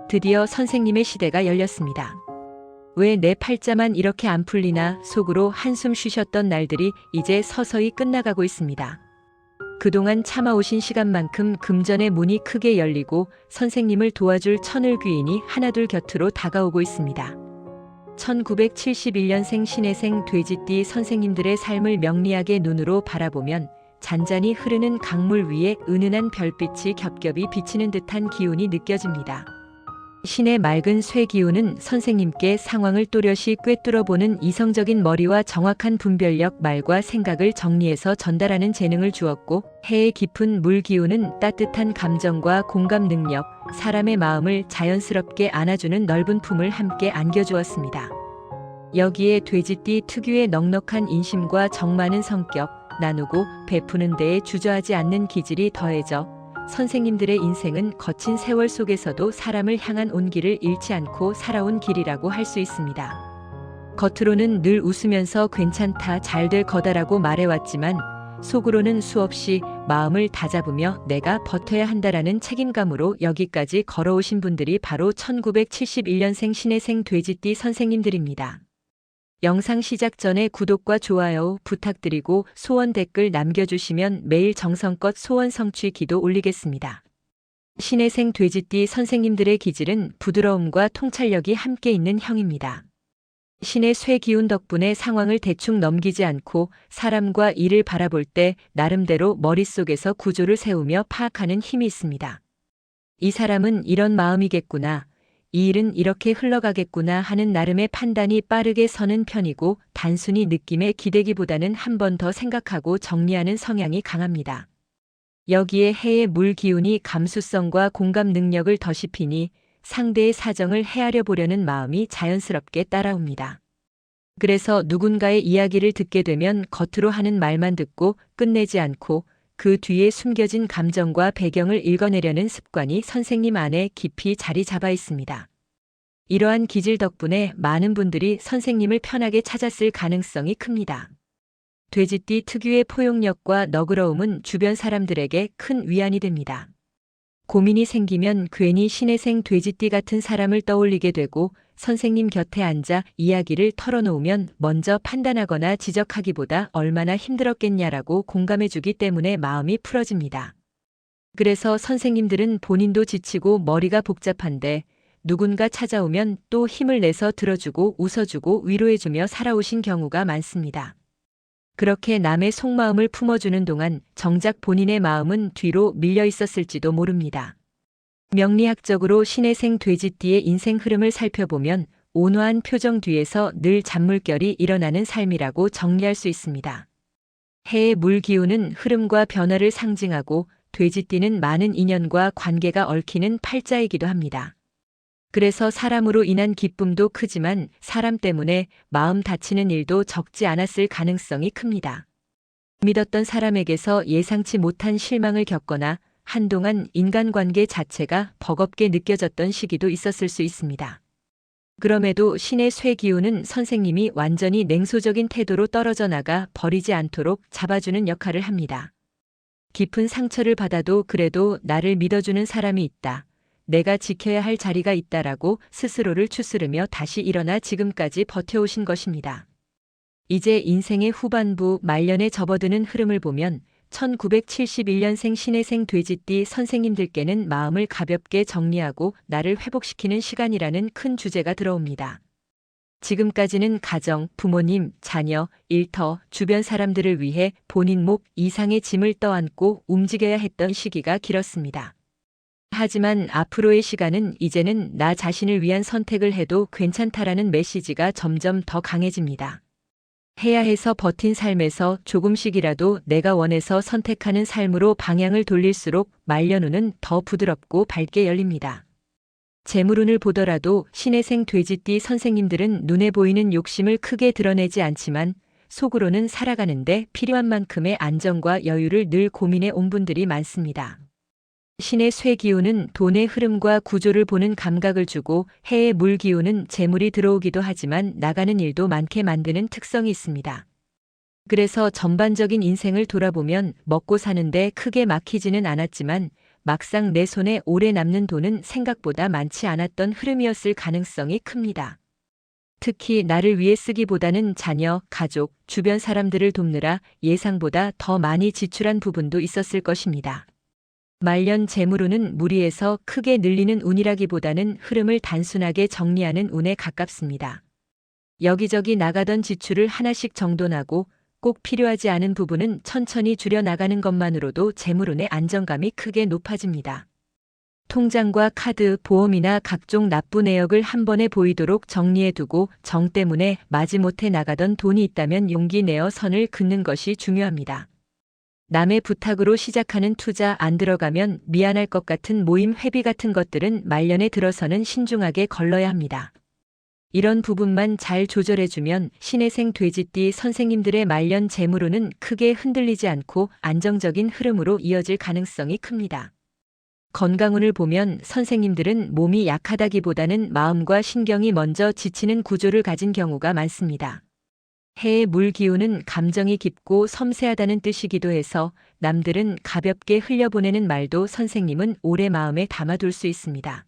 드디어 선생님의 시대가 열렸습니다. 왜 내 팔자만 이렇게 안 풀리나 속으로 한숨 쉬셨던 날들이 이제 서서히 끝나가고 있습니다. 그동안 참아오신 시간만큼 금전의 문이 크게 열리고 선생님을 도와줄 천을 귀인이 하나둘 곁으로 다가오고 있습니다. 1971년생 신해생 돼지띠 선생님들의 삶을 명리하게 눈으로 바라보면 잔잔히 흐르는 강물 위에 은은한 별빛이 겹겹이 비치는 듯한 기운이 느껴집니다. 신의 맑은 쇠 기운은 선생님께 상황을 또렷이 꿰뚫어보는 이성적인 머리와 정확한 분별력, 말과 생각을 정리해서 전달하는 재능을 주었고, 해의 깊은 물 기운은 따뜻한 감정과 공감 능력, 사람의 마음을 자연스럽게 안아주는 넓은 품을 함께 안겨주었습니다. 여기에 돼지띠 특유의 넉넉한 인심과 정 많은 성격, 나누고 베푸는 데에 주저하지 않는 기질이 더해져 선생님들의 인생은 거친 세월 속에서도 사람을 향한 온기를 잃지 않고 살아온 길이라고 할 수 있습니다. 겉으로는 늘 웃으면서 괜찮다, 잘 될 거다라고 말해왔지만 속으로는 수없이 마음을 다잡으며 내가 버텨야 한다라는 책임감으로 여기까지 걸어오신 분들이 바로 1971년생 신해생 돼지띠 선생님들입니다. 영상 시작 전에 구독과 좋아요 부탁드리고 소원 댓글 남겨주시면 매일 정성껏 소원 성취 기도 올리겠습니다. 신해생 돼지띠 선생님들의 기질은 부드러움과 통찰력이 함께 있는 형입니다. 신의 쇠 기운 덕분에 상황을 대충 넘기지 않고 사람과 일을 바라볼 때 나름대로 머릿속에서 구조를 세우며 파악하는 힘이 있습니다. 이 사람은 이런 마음이겠구나, 이 일은 이렇게 흘러가겠구나 하는 나름의 판단이 빠르게 서는 편이고 단순히 느낌에 기대기보다는 한 번 더 생각하고 정리하는 성향이 강합니다. 여기에 해의 물 기운이 감수성과 공감 능력을 더씹히니 상대의 사정을 헤아려 보려는 마음이 자연스럽게 따라옵니다. 그래서 누군가의 이야기를 듣게 되면 겉으로 하는 말만 듣고 끝내지 않고 그 뒤에 숨겨진 감정과 배경을 읽어내려는 습관이 선생님 안에 깊이 자리 잡아 있습니다. 이러한 기질 덕분에 많은 분들이 선생님을 편하게 찾았을 가능성이 큽니다. 돼지띠 특유의 포용력과 너그러움은 주변 사람들에게 큰 위안이 됩니다. 고민이 생기면 괜히 신해생 돼지띠 같은 사람을 떠올리게 되고 선생님 곁에 앉아 이야기를 털어놓으면 먼저 판단하거나 지적하기보다 얼마나 힘들었겠냐라고 공감해주기 때문에 마음이 풀어집니다. 그래서 선생님들은 본인도 지치고 머리가 복잡한데 누군가 찾아오면 또 힘을 내서 들어주고 웃어주고 위로해주며 살아오신 경우가 많습니다. 그렇게 남의 속마음을 품어주는 동안 정작 본인의 마음은 뒤로 밀려 있었을지도 모릅니다. 명리학적으로 신해생 돼지띠의 인생 흐름을 살펴보면 온화한 표정 뒤에서 늘 잔물결이 일어나는 삶이라고 정리할 수 있습니다. 해의 물 기운은 흐름과 변화를 상징하고 돼지띠는 많은 인연과 관계가 얽히는 팔자이기도 합니다. 그래서 사람으로 인한 기쁨도 크지만 사람 때문에 마음 다치는 일도 적지 않았을 가능성이 큽니다. 믿었던 사람에게서 예상치 못한 실망을 겪거나 한동안 인간관계 자체가 버겁게 느껴졌던 시기도 있었을 수 있습니다. 그럼에도 신의 쇠 기운은 선생님이 완전히 냉소적인 태도로 떨어져 나가 버리지 않도록 잡아주는 역할을 합니다. 깊은 상처를 받아도 그래도 나를 믿어주는 사람이 있다, 내가 지켜야 할 자리가 있다라고 스스로를 추스르며 다시 일어나 지금까지 버텨오신 것입니다. 이제 인생의 후반부 말년에 접어드는 흐름을 보면 1971년생 신해생 돼지띠 선생님들께는 마음을 가볍게 정리하고 나를 회복시키는 시간이라는 큰 주제가 들어옵니다. 지금까지는 가정, 부모님, 자녀, 일터, 주변 사람들을 위해 본인 목 이상의 짐을 떠안고 움직여야 했던 시기가 길었습니다. 하지만 앞으로의 시간은 이제는 나 자신을 위한 선택을 해도 괜찮다라는 메시지가 점점 더 강해집니다. 해야 해서 버틴 삶에서 조금씩이라도 내가 원해서 선택하는 삶으로 방향을 돌릴수록 말년운은 더 부드럽고 밝게 열립니다. 재물운을 보더라도 신해생 돼지띠 선생님들은 눈에 보이는 욕심을 크게 드러내지 않지만 속으로는 살아가는데 필요한 만큼의 안정과 여유를 늘 고민해 온 분들이 많습니다. 신의 쇠 기운은 돈의 흐름과 구조를 보는 감각을 주고 해의 물 기운은 재물이 들어오기도 하지만 나가는 일도 많게 만드는 특성이 있습니다. 그래서 전반적인 인생을 돌아보면 먹고 사는데 크게 막히지는 않았지만 막상 내 손에 오래 남는 돈은 생각보다 많지 않았던 흐름이었을 가능성이 큽니다. 특히 나를 위해 쓰기보다는 자녀, 가족, 주변 사람들을 돕느라 예상보다 더 많이 지출한 부분도 있었을 것입니다. 말년 재물운은 무리해서 크게 늘리는 운이라기보다는 흐름을 단순하게 정리하는 운에 가깝습니다. 여기저기 나가던 지출을 하나씩 정돈하고 꼭 필요하지 않은 부분은 천천히 줄여 나가는 것만으로도 재물운의 안정감이 크게 높아집니다. 통장과 카드, 보험이나 각종 납부 내역을 한 번에 보이도록 정리해두고 정 때문에 마지못해 나가던 돈이 있다면 용기 내어 선을 긋는 것이 중요합니다. 남의 부탁으로 시작하는 투자 안 들어가면 미안할 것 같은 모임 회비 같은 것들은 말년에 들어서는 신중하게 걸러야 합니다. 이런 부분만 잘 조절해주면 신해생 돼지띠 선생님들의 말년 재물운은 크게 흔들리지 않고 안정적인 흐름으로 이어질 가능성이 큽니다. 건강운을 보면 선생님들은 몸이 약하다기보다는 마음과 신경이 먼저 지치는 구조를 가진 경우가 많습니다. 해의 물 기운은 감정이 깊고 섬세하다는 뜻이기도 해서 남들은 가볍게 흘려보내는 말도 선생님은 오래 마음에 담아둘 수 있습니다.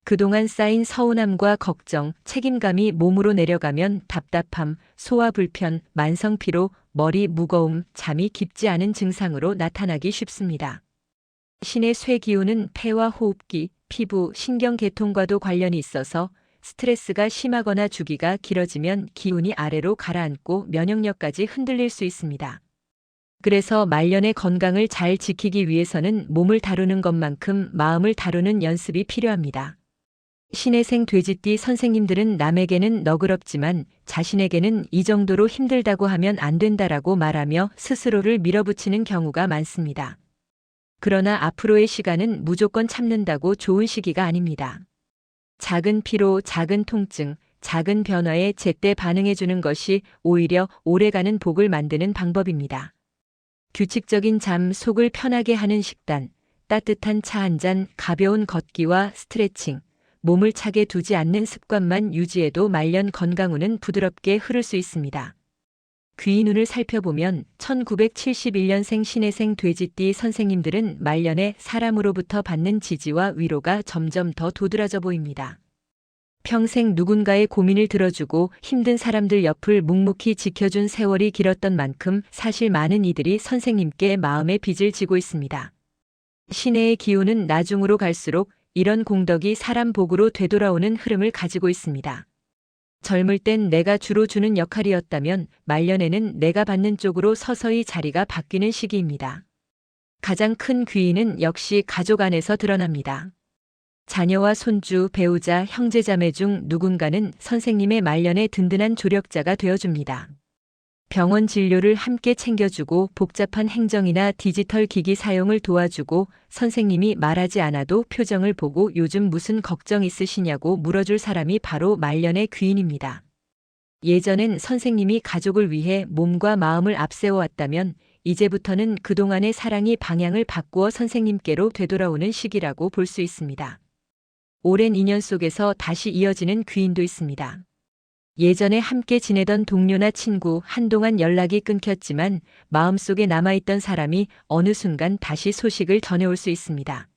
그동안 쌓인 서운함과 걱정, 책임감이 몸으로 내려가면 답답함, 소화 불편, 만성 피로, 머리 무거움, 잠이 깊지 않은 증상으로 나타나기 쉽습니다. 신의 쇠 기운은 폐와 호흡기, 피부, 신경계통과도 관련이 있어서 스트레스가 심하거나 주기가 길어지면 기운이 아래로 가라앉고 면역력까지 흔들릴 수 있습니다. 그래서 말년의 건강을 잘 지키기 위해서는 몸을 다루는 것만큼 마음을 다루는 연습이 필요합니다. 신해생 돼지띠 선생님들은 남에게는 너그럽지만 자신에게는 이 정도로 힘들다고 하면 안 된다라고 말하며 스스로를 밀어붙이는 경우가 많습니다. 그러나 앞으로의 시간은 무조건 참는다고 좋은 시기가 아닙니다. 작은 피로, 작은 통증, 작은 변화에 제때 반응해주는 것이 오히려 오래가는 복을 만드는 방법입니다. 규칙적인 잠, 속을 편하게 하는 식단, 따뜻한 차 한 잔, 가벼운 걷기와 스트레칭, 몸을 차게 두지 않는 습관만 유지해도 말년 건강운은 부드럽게 흐를 수 있습니다. 귀인운을 살펴보면 1971년생 신해생 돼지띠 선생님들은 말년에 사람으로부터 받는 지지와 위로가 점점 더 도드라져 보입니다. 평생 누군가의 고민을 들어주고 힘든 사람들 옆을 묵묵히 지켜준 세월이 길었던 만큼 사실 많은 이들이 선생님께 마음의 빚을 지고 있습니다. 신해의 기운은 나중으로 갈수록 이런 공덕이 사람 복으로 되돌아오는 흐름을 가지고 있습니다. 젊을 땐 내가 주로 주는 역할이었다면 말년에는 내가 받는 쪽으로 서서히 자리가 바뀌는 시기입니다. 가장 큰 귀인은 역시 가족 안에서 드러납니다. 자녀와 손주, 배우자, 형제자매 중 누군가는 선생님의 말년에 든든한 조력자가 되어줍니다. 병원 진료를 함께 챙겨주고 복잡한 행정이나 디지털 기기 사용을 도와주고 선생님이 말하지 않아도 표정을 보고 요즘 무슨 걱정 있으시냐고 물어줄 사람이 바로 말년의 귀인입니다. 예전엔 선생님이 가족을 위해 몸과 마음을 앞세워왔다면 이제부터는 그동안의 사랑이 방향을 바꾸어 선생님께로 되돌아오는 시기라고 볼 수 있습니다. 오랜 인연 속에서 다시 이어지는 귀인도 있습니다. 예전에 함께 지내던 동료나 친구, 한동안 연락이 끊겼지만 마음속에 남아있던 사람이 어느 순간 다시 소식을 전해올 수 있습니다.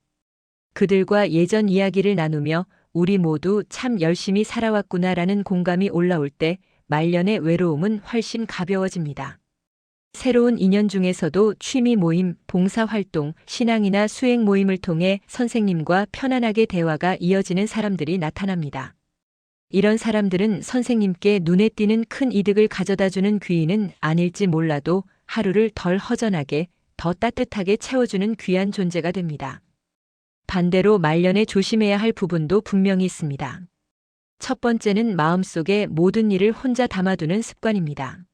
그들과 예전 이야기를 나누며 우리 모두 참 열심히 살아왔구나라는 공감이 올라올 때 말년의 외로움은 훨씬 가벼워집니다. 새로운 인연 중에서도 취미 모임, 봉사활동, 신앙이나 수행 모임을 통해 선생님과 편안하게 대화가 이어지는 사람들이 나타납니다. 이런 사람들은 선생님께 눈에 띄는 큰 이득을 가져다주는 귀인은 아닐지 몰라도 하루를 덜 허전하게, 더 따뜻하게 채워주는 귀한 존재가 됩니다. 반대로 말년에 조심해야 할 부분도 분명히 있습니다. 첫 번째는 마음속에 모든 일을 혼자 담아두는 습관입니다.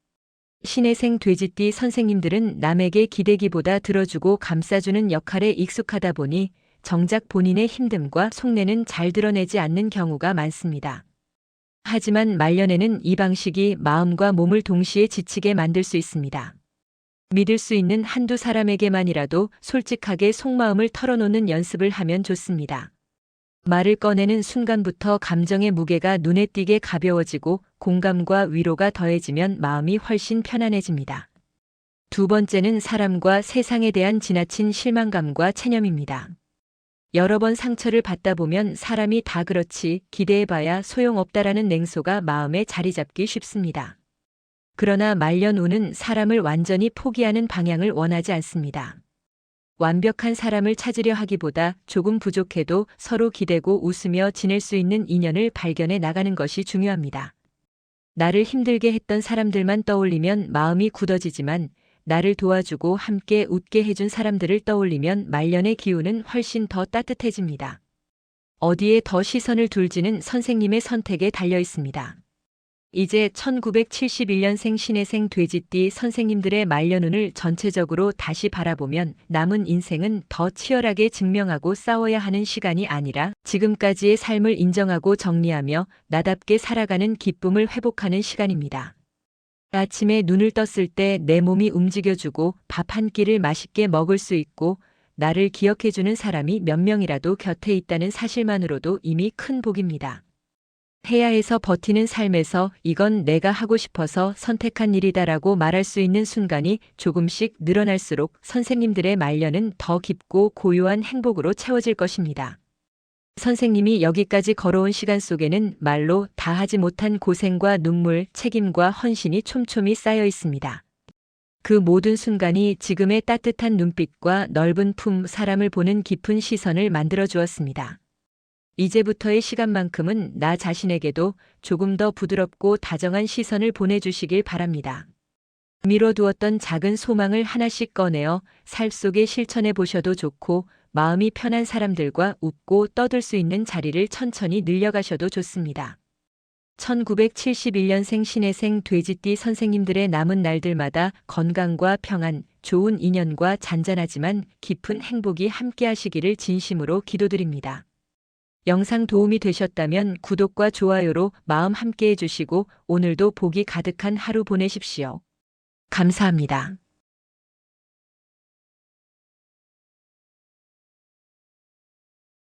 신해생 돼지띠 선생님들은 남에게 기대기보다 들어주고 감싸주는 역할에 익숙하다 보니 정작 본인의 힘듦과 속내는 잘 드러내지 않는 경우가 많습니다. 하지만 말년에는 이 방식이 마음과 몸을 동시에 지치게 만들 수 있습니다. 믿을 수 있는 한두 사람에게만이라도 솔직하게 속마음을 털어놓는 연습을 하면 좋습니다. 말을 꺼내는 순간부터 감정의 무게가 눈에 띄게 가벼워지고 공감과 위로가 더해지면 마음이 훨씬 편안해집니다. 두 번째는 사람과 세상에 대한 지나친 실망감과 체념입니다. 여러 번 상처를 받다 보면 사람이 다 그렇지 기대해봐야 소용없다라는 냉소가 마음에 자리 잡기 쉽습니다. 그러나 말년운은 사람을 완전히 포기하는 방향을 원하지 않습니다. 완벽한 사람을 찾으려 하기보다 조금 부족해도 서로 기대고 웃으며 지낼 수 있는 인연을 발견해 나가는 것이 중요합니다. 나를 힘들게 했던 사람들만 떠올리면 마음이 굳어지지만 나를 도와주고 함께 웃게 해준 사람들을 떠올리면 말년의 기운은 훨씬 더 따뜻해집니다. 어디에 더 시선을 둘지는 선생님의 선택에 달려 있습니다. 이제 1971년생 신해생 돼지띠 선생님들의 말년운을 전체적으로 다시 바라보면 남은 인생은 더 치열하게 증명하고 싸워야 하는 시간이 아니라 지금까지의 삶을 인정하고 정리하며 나답게 살아가는 기쁨을 회복하는 시간입니다. 아침에 눈을 떴을 때 내 몸이 움직여주고 밥 한 끼를 맛있게 먹을 수 있고 나를 기억해주는 사람이 몇 명이라도 곁에 있다는 사실만으로도 이미 큰 복입니다. 해야 해서 버티는 삶에서 이건 내가 하고 싶어서 선택한 일이다라고 말할 수 있는 순간이 조금씩 늘어날수록 선생님들의 말년은 더 깊고 고요한 행복으로 채워질 것입니다. 선생님이 여기까지 걸어온 시간 속에는 말로 다 하지 못한 고생과 눈물, 책임과 헌신이 촘촘히 쌓여 있습니다. 그 모든 순간이 지금의 따뜻한 눈빛과 넓은 품, 사람을 보는 깊은 시선을 만들어 주었습니다. 이제부터의 시간만큼은 나 자신에게도 조금 더 부드럽고 다정한 시선을 보내주시길 바랍니다. 미뤄두었던 작은 소망을 하나씩 꺼내어 살 속에 실천해 보셔도 좋고 마음이 편한 사람들과 웃고 떠들 수 있는 자리를 천천히 늘려가셔도 좋습니다. 1971년생 신해생 돼지띠 선생님들의 남은 날들마다 건강과 평안, 좋은 인연과 잔잔하지만 깊은 행복이 함께 하시기를 진심으로 기도드립니다. 영상 도움이 되셨다면 구독과 좋아요로 마음 함께 해주시고 오늘도 복이 가득한 하루 보내십시오. 감사합니다.